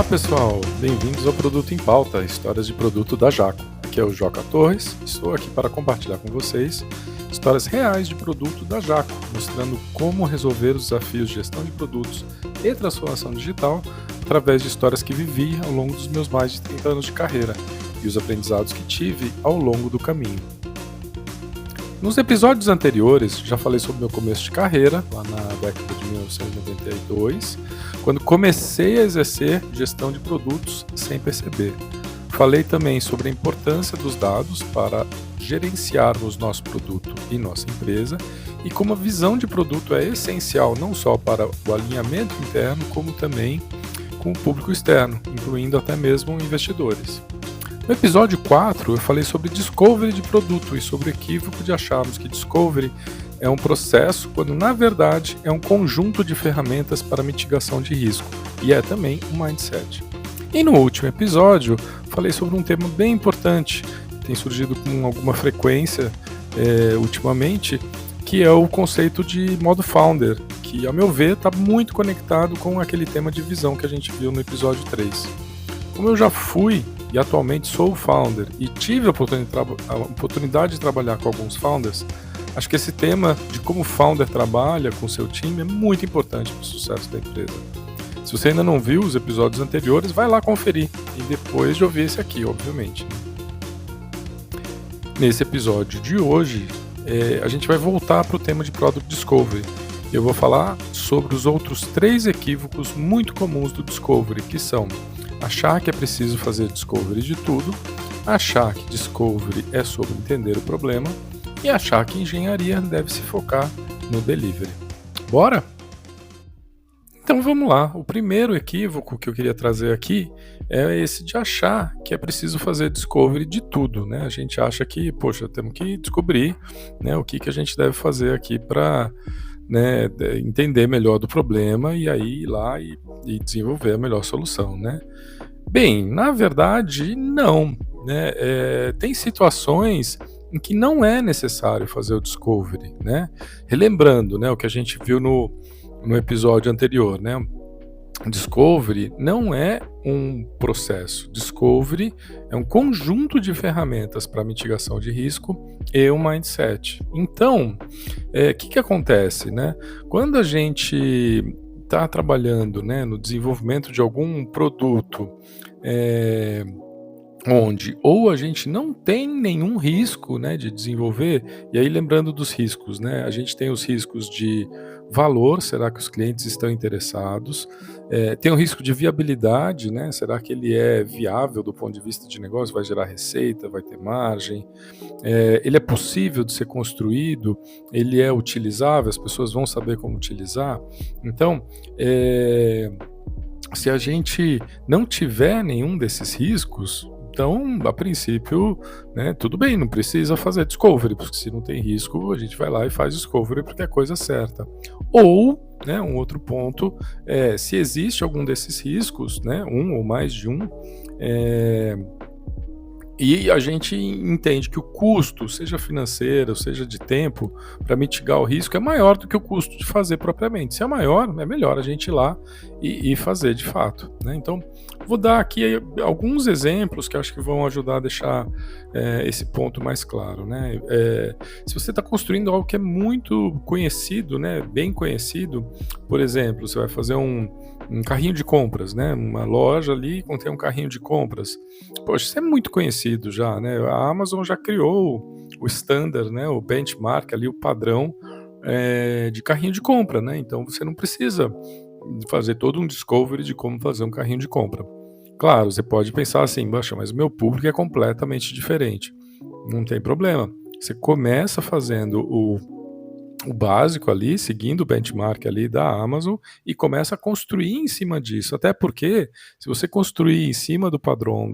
Pessoal, bem-vindos ao Produto em Pauta, histórias de produto da Jaco. Aqui é o Joca Torres, estou aqui para compartilhar com vocês histórias reais de produto da Jaco, mostrando como resolver os desafios de gestão de produtos e transformação digital através de histórias que vivi ao longo dos meus mais de 30 anos de carreira e os aprendizados que tive ao longo do caminho. Nos episódios anteriores, já falei sobre meu começo de carreira, lá na década de 1992, quando comecei a exercer gestão de produtos sem perceber. Falei também sobre a importância dos dados para gerenciarmos nosso produto e nossa empresa e como a visão de produto é essencial não só para o alinhamento interno, como também com o público externo, incluindo até mesmo investidores. No episódio 4, eu falei sobre discovery de produto e sobre o equívoco de acharmos que discovery é um processo, quando na verdade é um conjunto de ferramentas para mitigação de risco, e é também um mindset. E no último episódio, falei sobre um tema bem importante, que tem surgido com alguma frequência ultimamente, que é o conceito de modo founder, que, ao meu ver, está muito conectado com aquele tema de visão que a gente viu no episódio 3. Como eu já fui e atualmente sou founder e tive a oportunidade de trabalhar com alguns founders, acho que esse tema de como o founder trabalha com o seu time é muito importante para o sucesso da empresa. Se você ainda não viu os episódios anteriores, vai lá conferir e depois de ouvir esse aqui, obviamente. Nesse episódio de hoje, a gente vai voltar para o tema de Product Discovery. Eu vou falar sobre os outros 3 equívocos muito comuns do Discovery, que são achar que é preciso fazer discovery de tudo, achar que discovery é sobre entender o problema e achar que engenharia deve se focar no delivery. Bora? Então vamos lá. O primeiro equívoco que eu queria trazer aqui é esse de achar que é preciso fazer discovery de tudo, né? A gente acha que, temos que descobrir, né, o que a gente deve fazer aqui para entender melhor do problema e aí ir lá e desenvolver a melhor solução, né? Bem, na verdade, não, né? Tem situações em que não é necessário fazer o discovery, né? Relembrando, né, o que a gente viu no episódio anterior, né? Discovery não é um processo. Discovery é um conjunto de ferramentas para mitigação de risco e um mindset. Então, o que acontece, né? Quando a gente está trabalhando, né, no desenvolvimento de algum produto, onde ou a gente não tem nenhum risco, né, de desenvolver, e aí lembrando dos riscos, né, a gente tem os riscos de valor, será que os clientes estão interessados? Tem o risco de viabilidade, né, será que ele é viável do ponto de vista de negócio, vai gerar receita, vai ter margem? Ele é possível de ser construído? Ele é utilizável? As pessoas vão saber como utilizar? Então, se a gente não tiver nenhum desses riscos, então, a princípio, né, tudo bem, não precisa fazer discovery, porque se não tem risco, a gente vai lá e faz discovery porque é a coisa certa. Ou, né, um outro ponto, se existe algum desses riscos, né, um ou mais de um, e a gente entende que o custo, seja financeiro, seja de tempo, para mitigar o risco é maior do que o custo de fazer propriamente. Se é maior, é melhor a gente ir lá e fazer de fato, né? Então, vou dar aqui alguns exemplos que eu acho que vão ajudar a deixar esse ponto mais claro, né? Se você está construindo algo que é muito conhecido, né, bem conhecido, por exemplo, você vai fazer um carrinho de compras, né? Uma loja ali contém um carrinho de compras. Poxa, isso é muito conhecido já, né? A Amazon já criou o standard, né? O benchmark ali, o padrão de carrinho de compra, né? Então você não precisa fazer todo um discovery de como fazer um carrinho de compra. Claro, você pode pensar assim, mas o meu público é completamente diferente. Não tem problema. Você começa fazendo o básico ali, seguindo o benchmark ali da Amazon e começa a construir em cima disso, até porque se você construir em cima do padrão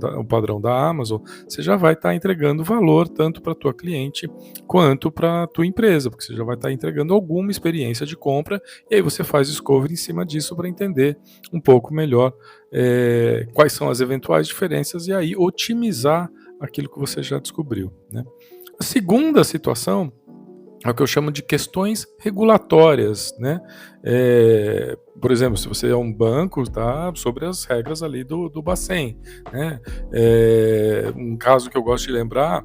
da Amazon, você já vai estar entregando valor tanto para a tua cliente quanto para a tua empresa, porque você já vai estar entregando alguma experiência de compra e aí você faz discovery em cima disso para entender um pouco melhor quais são as eventuais diferenças e aí otimizar aquilo que você já descobriu, né? A segunda situação é o que eu chamo de questões regulatórias, né? Por exemplo, se você é um banco, tá sobre as regras ali do Bacen, né? Um caso que eu gosto de lembrar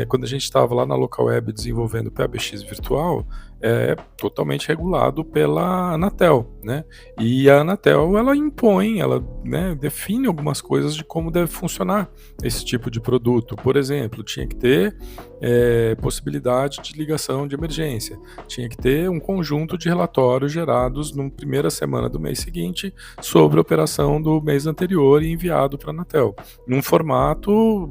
quando a gente estava lá na Local Web desenvolvendo o PABX virtual, é totalmente regulado pela Anatel, né? E a Anatel, ela impõe, ela, né, define algumas coisas de como deve funcionar esse tipo de produto. Por exemplo, tinha que ter possibilidade de ligação de emergência, tinha que ter um conjunto de relatórios gerados na primeira semana do mês seguinte sobre a operação do mês anterior e enviado para a Anatel, num formato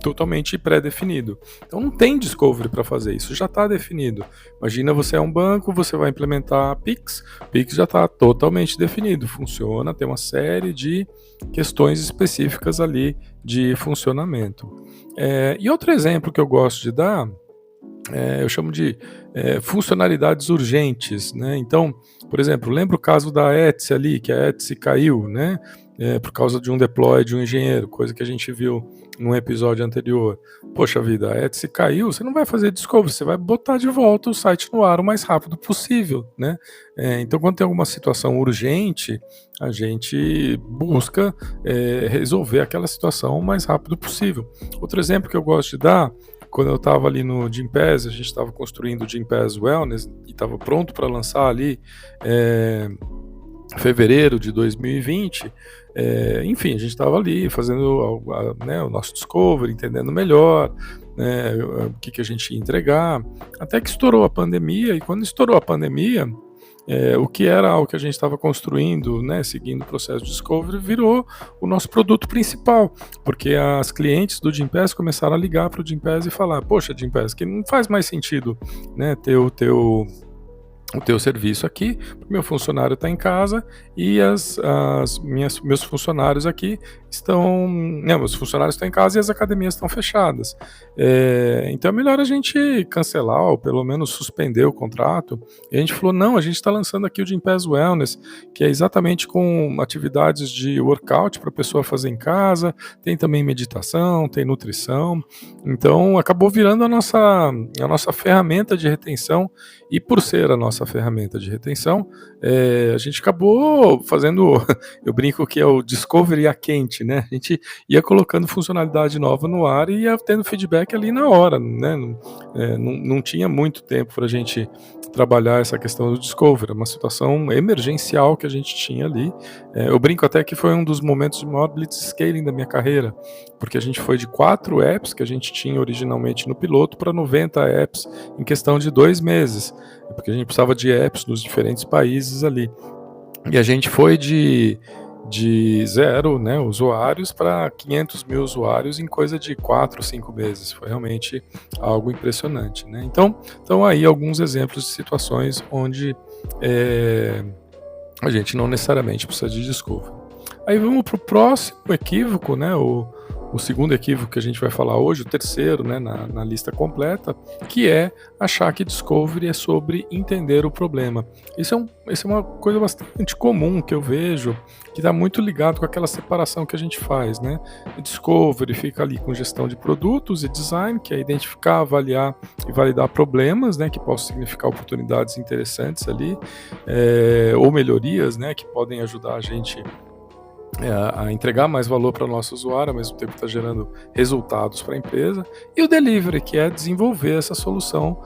totalmente pré-definido. Então não tem discovery para fazer isso, já está definido. Imagina, você é um banco, você vai implementar Pix já está totalmente definido, funciona, tem uma série de questões específicas ali de funcionamento. E outro exemplo que eu gosto de dar, eu chamo de funcionalidades urgentes, né? Então, por exemplo, lembra o caso da Etsy ali, que a Etsy caiu, né? Por causa de um deploy de um engenheiro, coisa que a gente viu num episódio anterior. Poxa vida, a Etsy caiu, você não vai fazer discovery, você vai botar de volta o site no ar o mais rápido possível, né? Então, quando tem alguma situação urgente, a gente busca resolver aquela situação o mais rápido possível. Outro exemplo que eu gosto de dar, quando eu estava ali no Gympass, a gente estava construindo o Gympass Wellness e estava pronto para lançar ali fevereiro de 2020, enfim, a gente estava ali fazendo o nosso discovery, entendendo melhor, né, o que a gente ia entregar, até que estourou a pandemia, e quando estourou a pandemia, o que era algo que a gente estava construindo, né, seguindo o processo de discovery, virou o nosso produto principal, porque as clientes do Gympass começaram a ligar para o Gympass e falar: poxa, Gympass, que não faz mais sentido, né, ter o teu serviço aqui, meu funcionário está em casa e meus funcionários aqui estão, meus funcionários estão em casa e as academias estão fechadas. Então é melhor a gente cancelar ou pelo menos suspender o contrato. E a gente falou: não, a gente está lançando aqui o Gympass Wellness, que é exatamente com atividades de workout para a pessoa fazer em casa, tem também meditação, tem nutrição. Então acabou virando a nossa ferramenta de retenção, e por ser a nossa ferramenta de retenção, a gente acabou fazendo, eu brinco que é o discovery a quente, né? A gente ia colocando funcionalidade nova no ar e ia tendo feedback ali na hora, né? Não tinha muito tempo para a gente trabalhar essa questão do discovery, uma situação emergencial que a gente tinha ali. Eu brinco até que foi um dos momentos de maior blitzscaling da minha carreira, porque a gente foi de 4 apps que a gente tinha originalmente no piloto para 90 apps em questão de 2 meses, porque a gente precisava de apps nos diferentes países ali. E a gente foi de 0, né, usuários para 500 mil usuários em coisa de 4 ou 5 meses. Foi realmente algo impressionante, né? Então aí alguns exemplos de situações onde a gente não necessariamente precisa de discovery. Aí vamos para o próximo equívoco, né? O segundo equívoco que a gente vai falar hoje, o terceiro, né, na lista completa, que é achar que discovery é sobre entender o problema. Isso é uma coisa bastante comum que eu vejo, que está muito ligado com aquela separação que a gente faz, né? Discovery fica ali com gestão de produtos e design, que é identificar, avaliar e validar problemas, né, que possam significar oportunidades interessantes ali, ou melhorias, né, que podem ajudar a gente a entregar mais valor para o nosso usuário, ao mesmo tempo está gerando resultados para a empresa, e o delivery, que é desenvolver essa solução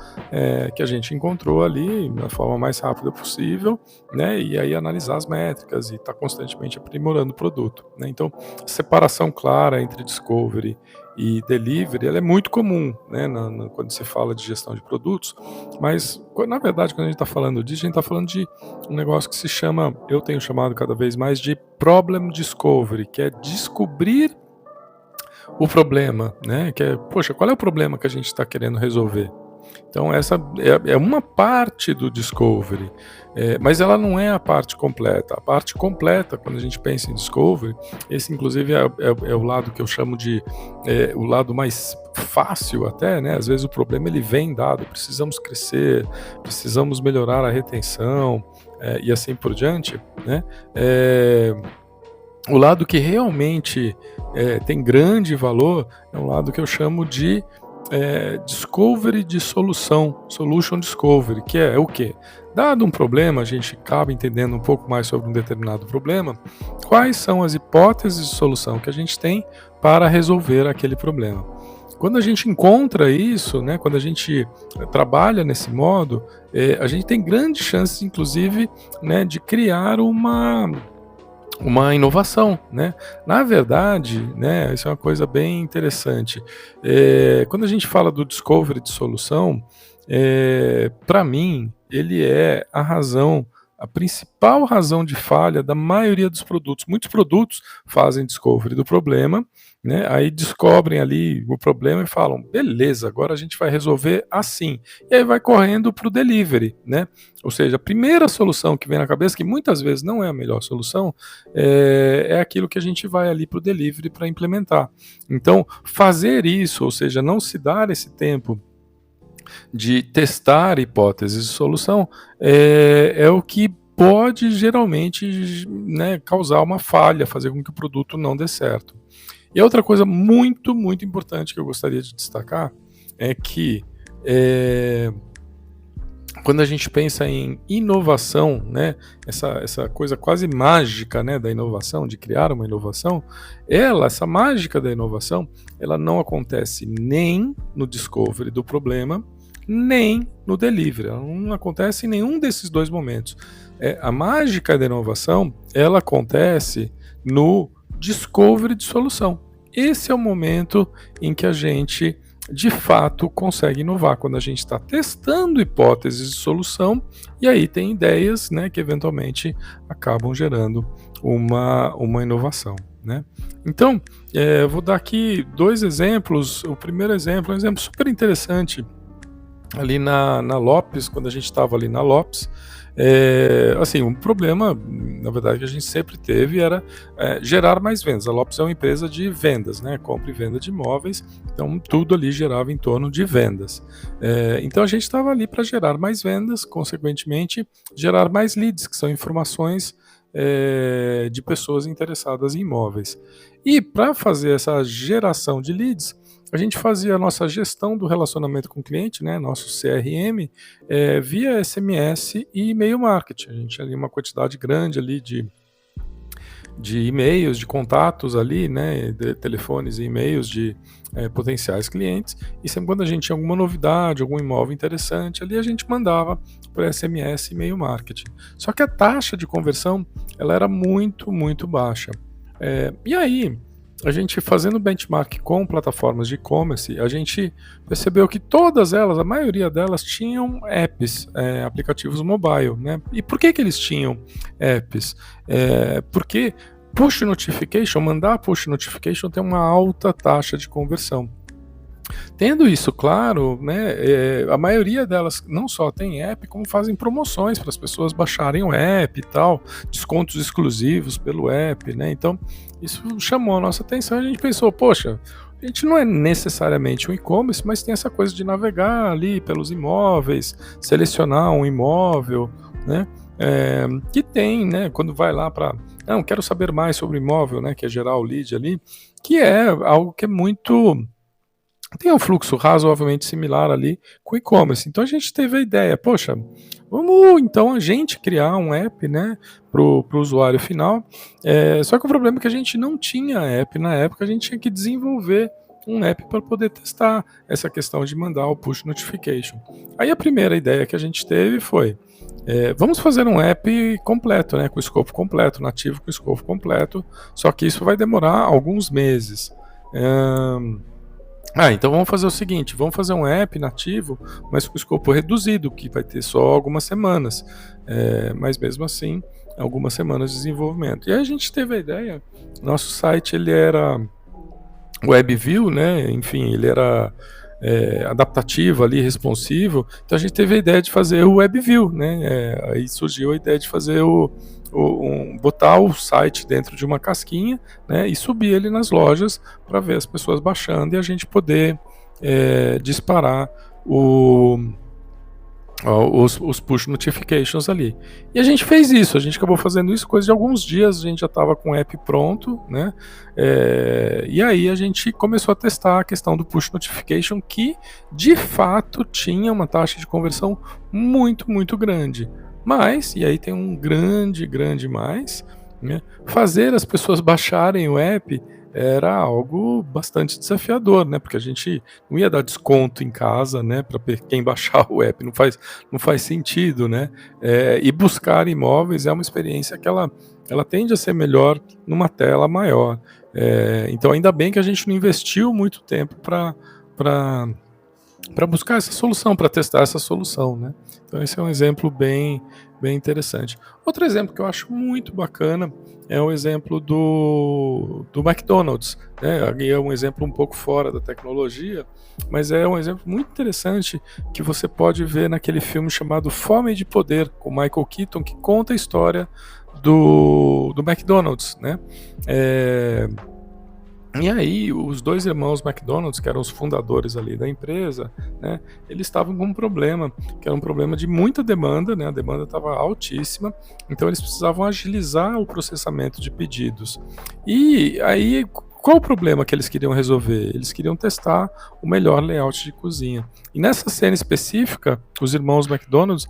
que a gente encontrou ali da forma mais rápida possível, né, e aí analisar as métricas e estar constantemente aprimorando o produto, né. Então, separação clara entre discovery e delivery, ela é muito comum, né, quando se fala de gestão de produtos, mas na verdade, quando a gente está falando disso, a gente está falando de um negócio que se chama, eu tenho chamado cada vez mais de problem discovery, que é descobrir o problema, né, que é, poxa, qual é o problema que a gente está querendo resolver? Então essa é uma parte do discovery, mas ela não é a parte completa. A parte completa, quando a gente pensa em discovery, esse inclusive é o lado que eu chamo de o lado mais fácil até, né? Às vezes o problema ele vem dado, precisamos crescer, precisamos melhorar a retenção e assim por diante, né? O lado que realmente tem grande valor é um lado que eu chamo de discovery de solução, solution discovery, que é o quê? Dado um problema, a gente acaba entendendo um pouco mais sobre um determinado problema, quais são as hipóteses de solução que a gente tem para resolver aquele problema. Quando a gente encontra isso, né, quando a gente trabalha nesse modo, a gente tem grandes chances, inclusive, né, de criar uma inovação, né? Na verdade, né, isso é uma coisa bem interessante. Quando a gente fala do discovery de solução, para mim, ele é a principal razão de falha da maioria dos produtos. Muitos produtos fazem discovery do problema, né? Aí descobrem ali o problema e falam, beleza, agora a gente vai resolver assim. E aí vai correndo para o delivery, né? Ou seja, a primeira solução que vem na cabeça, que muitas vezes não é a melhor solução, é aquilo que a gente vai ali para o delivery para implementar. Então, fazer isso, ou seja, não se dar esse tempo de testar hipóteses de solução, é o que pode geralmente, né, causar uma falha, fazer com que o produto não dê certo. E outra coisa muito, muito importante que eu gostaria de destacar é que quando a gente pensa em inovação, né, essa coisa quase mágica, né, da inovação, de criar uma inovação, essa mágica da inovação, ela não acontece nem no discovery do problema, nem no delivery. Ela não acontece em nenhum desses dois momentos. A mágica da inovação, ela acontece no discovery de solução. Esse é o momento em que a gente de fato consegue inovar, quando a gente está testando hipóteses de solução e aí tem ideias, né, que eventualmente acabam gerando uma inovação, né? Então, eu vou dar aqui 2 exemplos. O primeiro exemplo é um exemplo super interessante ali na Lopes, quando a gente estava ali na Lopes. Assim, um problema, na verdade, que a gente sempre teve era gerar mais vendas. A Lopes é uma empresa de vendas, né? Compra e venda de imóveis, então tudo ali gerava em torno de vendas. Então a gente estava ali para gerar mais vendas, consequentemente, gerar mais leads, que são informações de pessoas interessadas em imóveis. E para fazer essa geração de leads, a gente fazia a nossa gestão do relacionamento com o cliente, né, nosso CRM, via SMS e e-mail marketing. A gente tinha ali uma quantidade grande ali de e-mails, de contatos ali, né, de telefones e e-mails de potenciais clientes, e sempre quando a gente tinha alguma novidade, algum imóvel interessante, ali a gente mandava para SMS e e-mail marketing. Só que a taxa de conversão, ela era muito, muito baixa. E aí, a gente fazendo benchmark com plataformas de e-commerce, a gente percebeu que todas elas, a maioria delas, tinham apps, aplicativos mobile, né? E por que eles tinham apps? Porque push notification, mandar push notification tem uma alta taxa de conversão. Tendo isso claro, né, a maioria delas não só tem app, como fazem promoções para as pessoas baixarem o app e tal, descontos exclusivos pelo app, né? Então, isso chamou a nossa atenção e a gente pensou, poxa, a gente não é necessariamente um e-commerce, mas tem essa coisa de navegar ali pelos imóveis, selecionar um imóvel, né? Que tem, né, quando vai lá para, não, quero saber mais sobre o imóvel, né, que é gerar o lead ali, que é algo que é muito... tem um fluxo razoavelmente similar ali com o e-commerce. Então a gente teve a ideia, poxa, vamos então a gente criar um app, né, pro usuário final. Só que o problema é que a gente não tinha app na época, a gente tinha que desenvolver um app para poder testar essa questão de mandar o push notification. Aí a primeira ideia que a gente teve foi, vamos fazer um app completo, né, com escopo completo, nativo com escopo completo, só que isso vai demorar alguns meses. Então vamos fazer o seguinte, vamos fazer um app nativo, mas com escopo reduzido, que vai ter só algumas semanas, mas mesmo assim, algumas semanas de desenvolvimento. E aí a gente teve a ideia, nosso site ele era WebView, né? Enfim, ele era adaptativo ali, responsivo, então a gente teve a ideia de fazer o WebView, né? Aí surgiu a ideia de fazer botar o site dentro de uma casquinha, né, e subir ele nas lojas para ver as pessoas baixando e a gente poder disparar os push notifications ali. E a gente fez isso, a gente acabou fazendo isso, coisa de alguns dias, a gente já estava com o app pronto, né? E aí a gente começou a testar a questão do push notification, que de fato tinha uma taxa de conversão muito, muito grande. Mas, e aí tem um grande mais, né? Fazer as pessoas baixarem o app era algo bastante desafiador, né? Porque a gente não ia dar desconto em casa, né? Para quem baixar o app, não faz sentido, né? E buscar imóveis é uma experiência que ela tende a ser melhor numa tela maior. Então, ainda bem que a gente não investiu muito tempo para buscar essa solução, para testar essa solução, né? Então esse é um exemplo bem interessante. Outro exemplo que eu acho muito bacana é o exemplo do McDonald's, né? Aqui é um exemplo um pouco fora da tecnologia, mas é um exemplo muito interessante que você pode ver naquele filme chamado Fome de Poder, com Michael Keaton, que conta a história do McDonald's, né? E aí, os dois irmãos McDonald's, que eram os fundadores ali da empresa, né, eles estavam com um problema, que era um problema de muita demanda, né, a demanda estava altíssima, então eles precisavam agilizar o processamento de pedidos. E aí, qual o problema que eles queriam resolver? Eles queriam testar o melhor layout de cozinha. E nessa cena específica, os irmãos McDonald's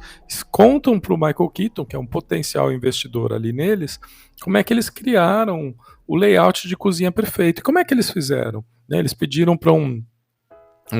contam para o Michael Keaton, que é um potencial investidor ali neles, como é que eles criaram o layout de cozinha perfeito. E como é que eles fizeram? Eles pediram para um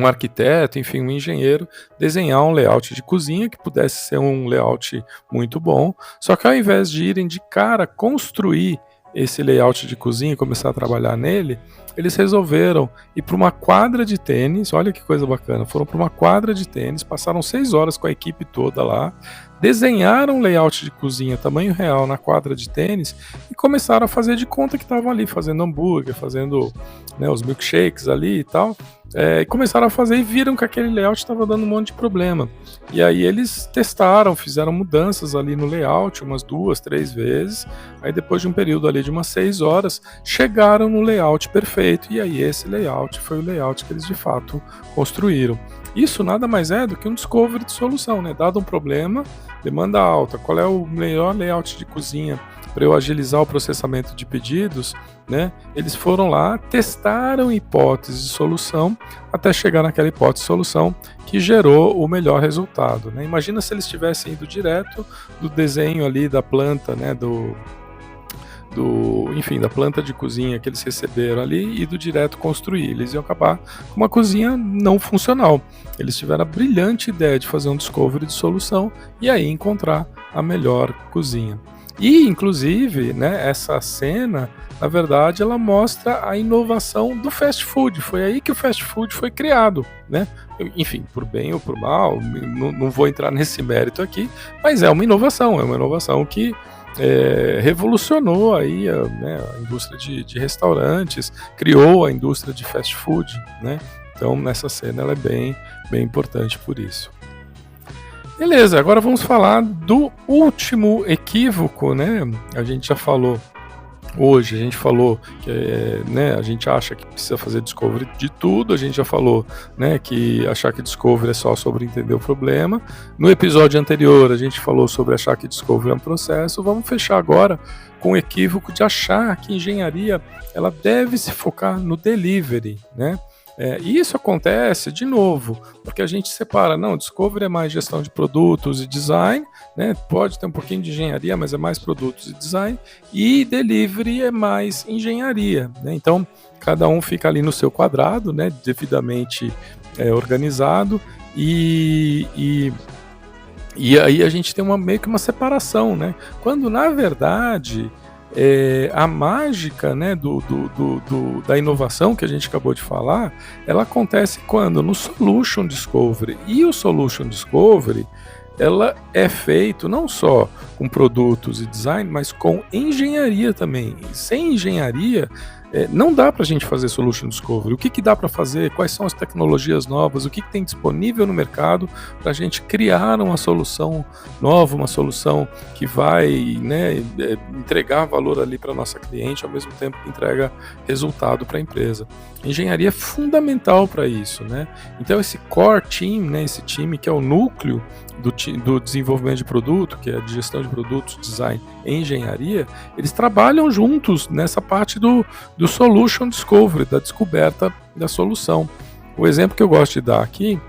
arquiteto, enfim, um engenheiro, desenhar um layout de cozinha que pudesse ser um layout muito bom, só que ao invés de irem de cara construir esse layout de cozinha e começar a trabalhar nele, eles resolveram ir para uma quadra de tênis. Olha que coisa bacana, foram para uma quadra de tênis, passaram 6 horas com a equipe toda lá, desenharam um layout de cozinha tamanho real na quadra de tênis e começaram a fazer de conta que estavam ali fazendo hambúrguer, fazendo, né, os milkshakes ali e tal. E começaram a fazer e viram que aquele layout estava dando um monte de problema. E aí eles testaram, fizeram mudanças ali no layout umas 2, 3 vezes. Aí depois de um período ali de umas 6 horas, chegaram no layout perfeito. E aí esse layout foi o layout que eles de fato construíram. Isso nada mais é do que um discovery de solução, né? Dado um problema, demanda alta, qual é o melhor layout de cozinha para eu agilizar o processamento de pedidos, né? Eles foram lá, testaram hipóteses de solução até chegar naquela hipótese de solução que gerou o melhor resultado, né? Imagina se eles tivessem ido direto do desenho ali da planta, né? Enfim, da planta de cozinha que eles receberam ali e do direto construir. Eles iam acabar com uma cozinha não funcional. Eles tiveram a brilhante ideia de fazer um discovery de solução e aí encontrar a melhor cozinha. E, inclusive, né, essa cena, na verdade, ela mostra a inovação do fast food. Foi aí que o fast food foi criado, né? Enfim, por bem ou por mal, não vou entrar nesse mérito aqui, mas é uma inovação que revolucionou aí a indústria de restaurantes, criou a indústria de fast food, né? Então, nessa cena, ela é bem importante por isso. Beleza, agora vamos falar do último equívoco, né? A gente já falou hoje, a gente falou que né, a gente acha que precisa fazer discovery de tudo, a gente já falou, né, que achar que discovery é só sobre entender o problema. No episódio anterior a gente falou sobre achar que discovery é um processo. Vamos fechar agora com o equívoco de achar que engenharia ela deve se focar no delivery, né? E isso acontece, de novo, porque a gente separa, não, discovery é mais gestão de produtos e design, né? Pode ter um pouquinho de engenharia, mas é mais produtos e design, e delivery é mais engenharia, né? Então, cada um fica ali no seu quadrado, né? Devidamente organizado, e aí a gente tem meio que uma separação, né? Quando, na verdade, a mágica, né, da inovação que a gente acabou de falar, ela acontece quando no Solution Discovery. E o Solution Discovery, ela é feito não só com produtos e design, mas com engenharia também. E sem engenharia, não dá para a gente fazer Solution Discovery. O que dá para fazer? Quais são as tecnologias novas? O que tem disponível no mercado para a gente criar uma solução nova, uma solução que vai, né, entregar valor ali para nossa cliente, ao mesmo tempo que entrega resultado para a empresa. Engenharia é fundamental para isso, né? Então esse core team, né, esse time que é o núcleo do desenvolvimento de produto, que é de gestão de produtos, design e engenharia, eles trabalham juntos nessa parte do Solution Discovery, da descoberta da solução. O exemplo que eu gosto de dar aqui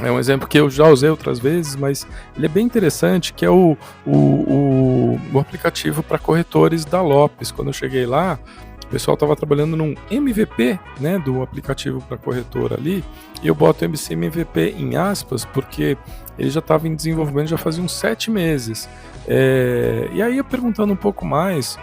é um exemplo que eu já usei outras vezes, mas ele é bem interessante, que é o aplicativo para corretores da Lopes. Quando eu cheguei lá, o pessoal estava trabalhando num MVP, né, do aplicativo para corretora ali, e eu boto esse MVP em aspas, porque ele já estava em desenvolvimento já fazia uns 7 meses. E aí eu perguntando um pouco mais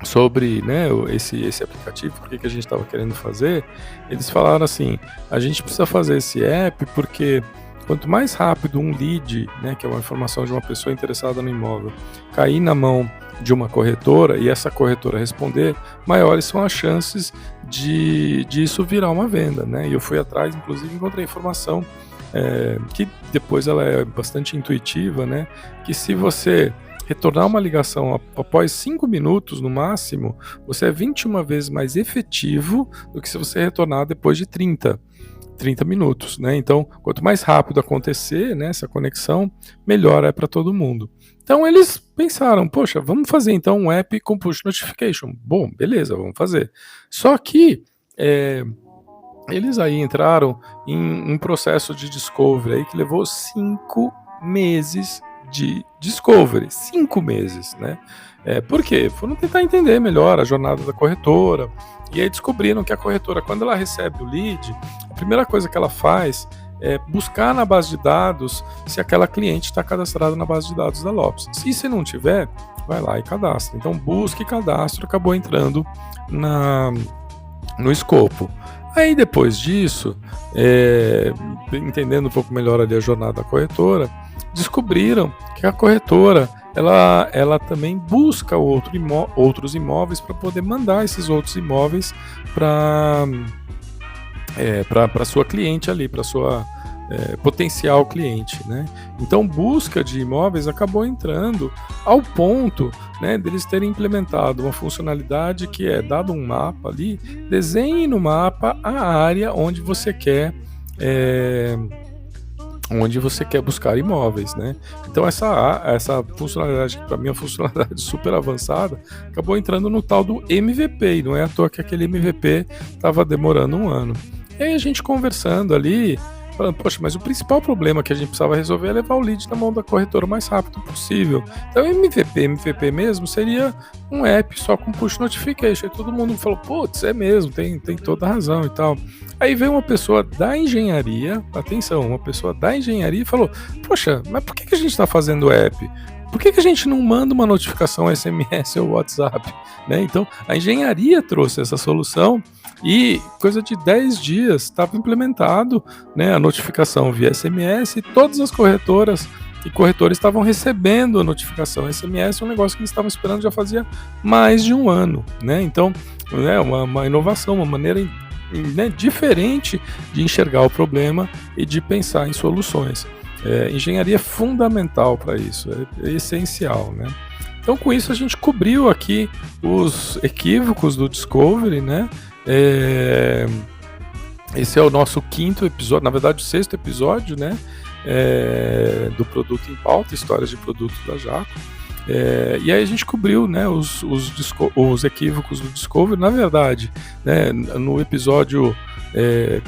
sobre, né, esse aplicativo, por que a gente estava querendo fazer, eles falaram assim, a gente precisa fazer esse app porque quanto mais rápido um lead, né, que é uma informação de uma pessoa interessada no imóvel, cair na mão de uma corretora e essa corretora responder, maiores são as chances de isso virar uma venda, né? E eu fui atrás, inclusive encontrei informação que depois ela é bastante intuitiva, né? Que se você retornar uma ligação após 5 minutos no máximo, você é 21 vezes mais efetivo do que se você retornar depois de 30 minutos, né? Então, quanto mais rápido acontecer, né, essa conexão, melhor é para todo mundo. Então, eles pensaram, poxa, vamos fazer então um app com push notification. Bom, beleza, vamos fazer. Só que eles aí entraram em um processo de discovery aí que levou 5 meses de discovery, 5 meses, né? Por quê? Foram tentar entender melhor a jornada da corretora, e aí descobriram que a corretora, quando ela recebe o lead, a primeira coisa que ela faz é buscar na base de dados se aquela cliente está cadastrada na base de dados da Lopes. Se não tiver, vai lá e cadastra. Então busca e cadastro acabou entrando no escopo. Aí depois disso, entendendo um pouco melhor ali a jornada da corretora, descobriram que a corretora ela também busca outros imóveis para poder mandar esses outros imóveis para sua cliente ali, para sua potencial cliente, né? Então, busca de imóveis acabou entrando ao ponto, né, deles terem implementado uma funcionalidade que é dado um mapa ali, desenhe no mapa a área onde você quer buscar imóveis, né? Então essa funcionalidade, que para mim é uma funcionalidade super avançada, acabou entrando no tal do MVP, e não é à toa que aquele MVP estava demorando 1 ano. E aí a gente conversando ali, falando, poxa, mas o principal problema que a gente precisava resolver é levar o lead na mão da corretora o mais rápido possível. Então MVP mesmo seria um app só com push notification. E todo mundo falou, putz, é mesmo, tem toda a razão e tal. Aí veio uma pessoa da engenharia, atenção, uma pessoa da engenharia e falou, poxa, mas por que a gente está fazendo app? Por que a gente não manda uma notificação SMS ou WhatsApp? Né? Então, a engenharia trouxe essa solução e coisa de 10 dias estava implementado, né, a notificação via SMS, e todas as corretoras e corretores estavam recebendo a notificação SMS, um negócio que eles estavam esperando já fazia mais de 1 ano. Né? Então, né, uma inovação, uma maneira, né, diferente de enxergar o problema e de pensar em soluções. Engenharia é fundamental para isso, é essencial, né? Então, com isso, a gente cobriu aqui os equívocos do Discovery, né? Esse é o nosso 5º episódio, na verdade, o 6º episódio, né? Do Produto em Pauta, Histórias de Produto da Jaco. E aí a gente cobriu, né, os equívocos do Discovery. Na verdade, né, no episódio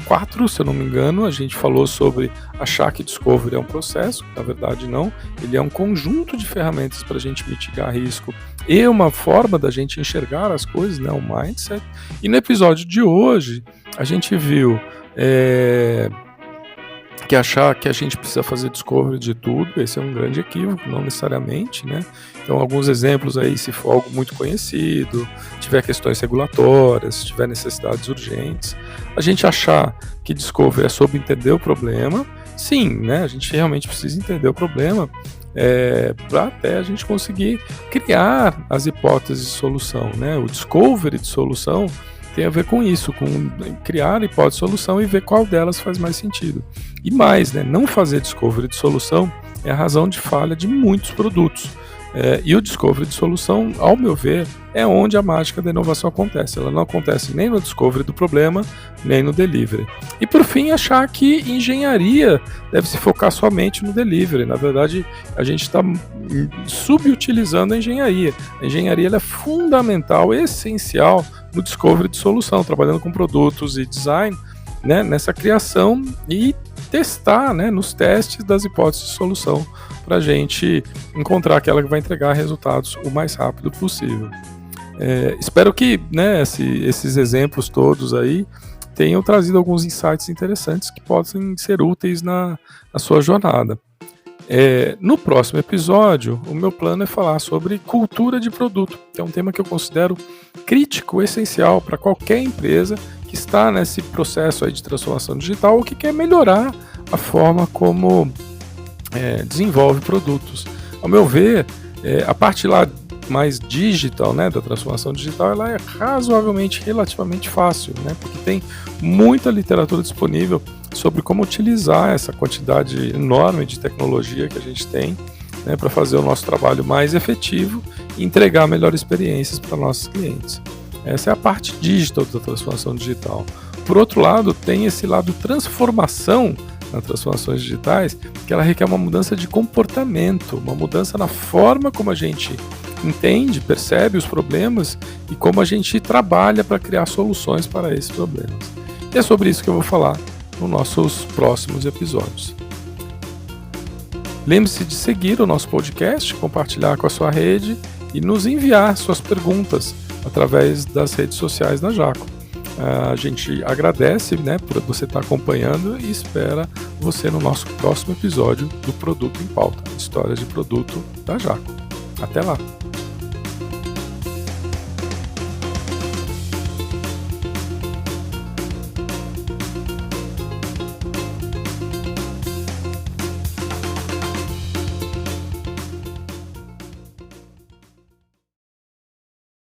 4, se eu não me engano, a gente falou sobre achar que Discovery é um processo. Na verdade não, ele é um conjunto de ferramentas para a gente mitigar risco e uma forma da gente enxergar as coisas, né, um mindset. E no episódio de hoje a gente viu que achar que a gente precisa fazer discovery de tudo, esse é um grande equívoco, não necessariamente, né? Então, alguns exemplos aí, se for algo muito conhecido, tiver questões regulatórias, tiver necessidades urgentes, a gente achar que discovery é sobre entender o problema, sim, né? A gente realmente precisa entender o problema, para até a gente conseguir criar as hipóteses de solução, né? O discovery de solução tem a ver com isso, com criar hipótese de solução e ver qual delas faz mais sentido. E mais, né, não fazer discovery de solução é a razão de falha de muitos produtos. E o discovery de solução, ao meu ver, é onde a mágica da inovação acontece. Ela não acontece nem no discovery do problema, nem no delivery. E por fim, achar que engenharia deve se focar somente no delivery. Na verdade, a gente está subutilizando a engenharia. A engenharia ela é fundamental, essencial no discovery de solução, trabalhando com produtos e design, né, nessa criação e testar, né, nos testes das hipóteses de solução para a gente encontrar aquela que vai entregar resultados o mais rápido possível. Espero que, né, esses exemplos todos aí tenham trazido alguns insights interessantes que possam ser úteis na sua jornada. No próximo episódio, o meu plano é falar sobre cultura de produto, que é um tema que eu considero crítico, essencial para qualquer empresa que está nesse processo aí de transformação digital ou que quer melhorar a forma como desenvolve produtos. Ao meu ver, a parte lá mais digital, né, da transformação digital, ela é relativamente fácil, né, porque tem muita literatura disponível sobre como utilizar essa quantidade enorme de tecnologia que a gente tem, né, para fazer o nosso trabalho mais efetivo e entregar melhores experiências para nossos clientes. Essa é a parte digital da transformação digital. Por outro lado, tem esse lado transformação nas transformações digitais, que ela requer uma mudança de comportamento, uma mudança na forma como a gente entende, percebe os problemas e como a gente trabalha para criar soluções para esses problemas. E é sobre isso que eu vou falar nos nossos próximos episódios. Lembre-se de seguir o nosso podcast, compartilhar com a sua rede e nos enviar suas perguntas através das redes sociais da Jaco. A gente agradece, né, por você estar acompanhando e espera você no nosso próximo episódio do Produto em Pauta, Histórias de Produto da Jaco. Até lá!